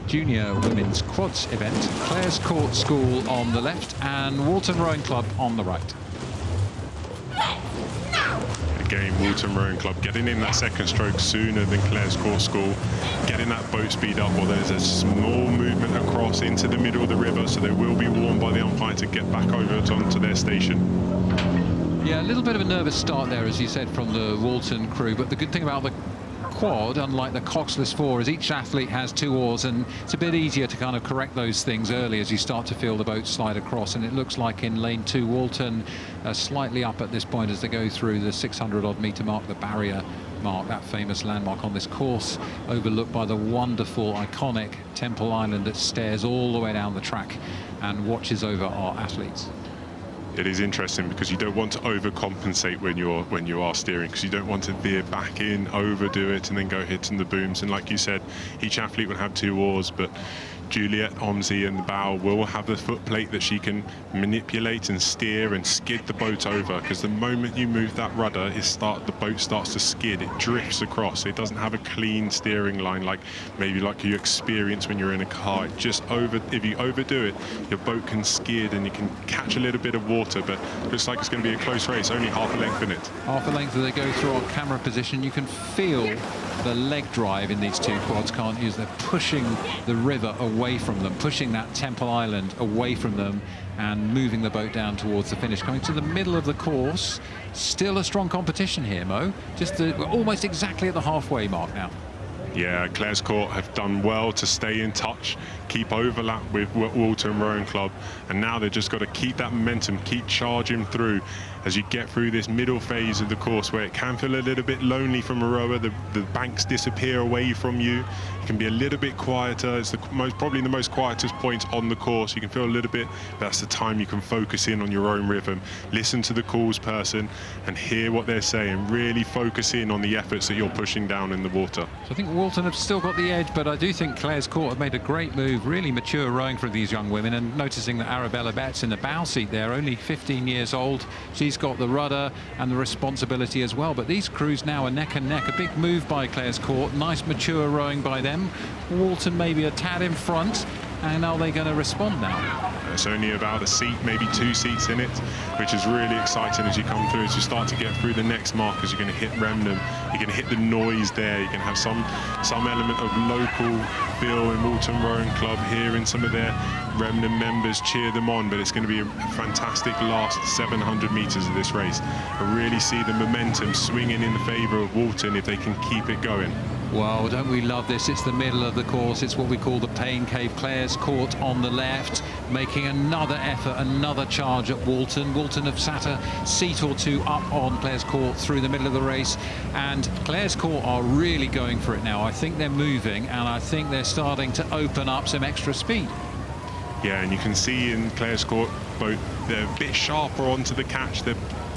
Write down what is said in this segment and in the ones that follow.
junior women's quads event. Clare's Court School on the left and Walton Rowing Club on the right. Again, Walton Rowing Club getting in that second stroke sooner than Clare's Court School, getting that boat speed up, while there's a small movement across into the middle of the river, so they will be warned by the umpire to get back over onto their station. Yeah, a little bit of a nervous start there, as you said, from the Walton crew, but the good thing about the quad, unlike the coxless 4, is each athlete has 2 oars, and it's a bit easier to kind of correct those things early as you start to feel the boat slide across. And it looks like in lane 2, Walton slightly up at this point as they go through the 600-odd metre mark, the barrier mark, that famous landmark on this course, overlooked by the wonderful, iconic Temple Island that stares all the way down the track and watches over our athletes. It is interesting because you don't want to overcompensate when you are steering, because you don't want to veer back in, overdo it, and then go hitting the booms. And like you said, each athlete will have 2 oars, but Juliet Omzi in the bow will have the foot plate that she can manipulate and steer and skid the boat over, because the moment you move that rudder, the boat starts to skid. It drifts across. It doesn't have a clean steering line like you experience when you're in a car. If you overdo it, your boat can skid and you can catch a little bit of water, but it looks like it's going to be a close race, only half a length in it. Half a length as they go through on camera position. You can feel the leg drive in these 2 quads, can't you? They're pushing the river away from them, pushing that Temple Island away from them and moving the boat down towards the finish. Coming to the middle of the course, still a strong competition here, Mo. We're almost exactly at the halfway mark now. Yeah, Clare's Court have done well to stay in touch, keep overlap with Walton Rowing Club, and now they've just got to keep that momentum, keep charging through as you get through this middle phase of the course where it can feel a little bit lonely from a rower. The banks disappear away from you. It can be a little bit quieter. It's probably the most quietest point on the course. You can feel a little bit, but that's the time you can focus in on your own rhythm, listen to the calls person and hear what they're saying, really focus in on the efforts that you're pushing down in the water. So I think Walton have still got the edge, but I do think Clare's Court have made a great move, really mature rowing for these young women, and noticing that Arabella Betts in the bow seat there, only 15 years old. She's got the rudder and the responsibility as well, but these crews now are neck and neck. A big move by Clare's Court, nice mature rowing by them. Walton maybe a tad in front, and are they going to respond now? It's only about a seat, maybe 2 seats in it, which is really exciting as you come through. As you start to get through the next markers, you're going to hit Remnham, you're going to hit the noise there, you can have some element of local feel in Walton Rowing Club, hearing some of their Remnham members cheer them on, but it's going to be a fantastic last 700 metres of this race. I really see the momentum swinging in the favour of Walton if they can keep it going. Well, don't we love this? It's the middle of the course. It's what we call the pain cave. Clare's Court on the left, making another effort, another charge at Walton. Walton have sat a seat or 2 up on Clare's Court through the middle of the race, and Clare's Court are really going for it now. I think they're moving, and I think they're starting to open up some extra speed. Yeah, and you can see in Clare's Court boat, they're a bit sharper onto the catch. Their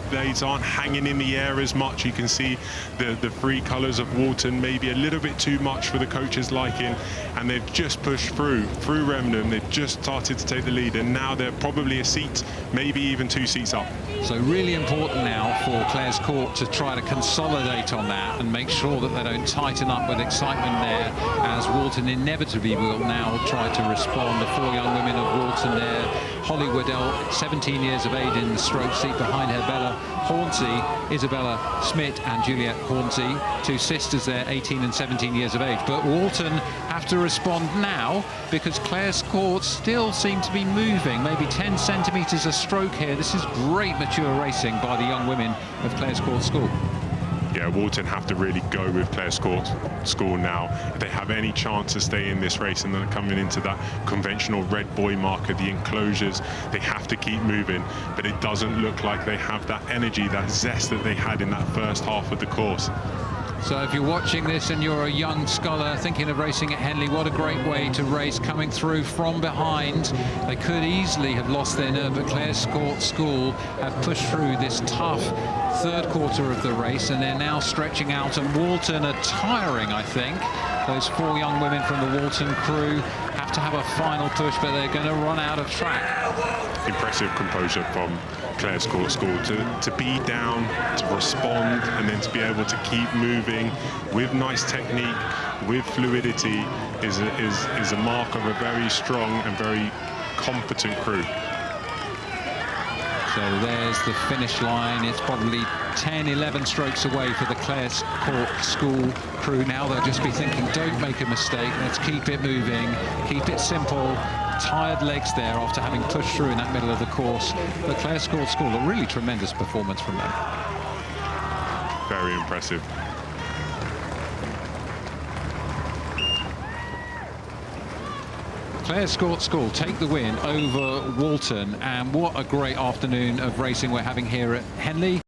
blades aren't hanging in the air as much. You can see the 3 colours of Walton maybe a little bit too much for the coach's liking, and they've just pushed through Remnham. They've just started to take the lead, and now they're probably a seat, maybe even 2 seats up. So really important now for Clare's Court to try to consolidate on that and make sure that they don't tighten up with excitement there, as Walton inevitably will now try to respond. The 4 young women of Walton there, Holly Waddell, 17 years of age, in the stroke seat. Behind her, Bella Hornsey, Isabella Schmidt and Juliet Hornsey, 2 sisters there, 18 and 17 years of age. But Walton have to respond now, because Clare's Court still seem to be moving, maybe 10 centimetres a stroke here. This is great mature racing by the young women of Clare's Court School. Yeah, Walton have to really go with Clare's Court School now if they have any chance to stay in this race, and then coming into that conventional red buoy marker, the enclosures, they have to keep moving, but it doesn't look like they have that energy, that zest that they had in that first half of the course. So if you're watching this and you're a young scholar thinking of racing at Henley, what a great way to race, coming through from behind. They could easily have lost their nerve, but Clare's Court School have pushed through this tough 3rd quarter of the race, and they're now stretching out, and Walton are tiring, I think. Those 4 young women from the Walton crew have to have a final push, but they're going to run out of track. Impressive composure from Clare's Court School to be down, to respond, and then to be able to keep moving with nice technique, with fluidity, is a mark of a very strong and very competent crew. So there's the finish line. It's probably 10, 11 strokes away for the Clares Court School crew. Now they'll just be thinking, don't make a mistake. Let's keep it moving, keep it simple. Tired legs there after having pushed through in that middle of the course. The Clares Court School, a really tremendous performance from them. Very impressive. Clares Court School take the win over Walton, and what a great afternoon of racing we're having here at Henley.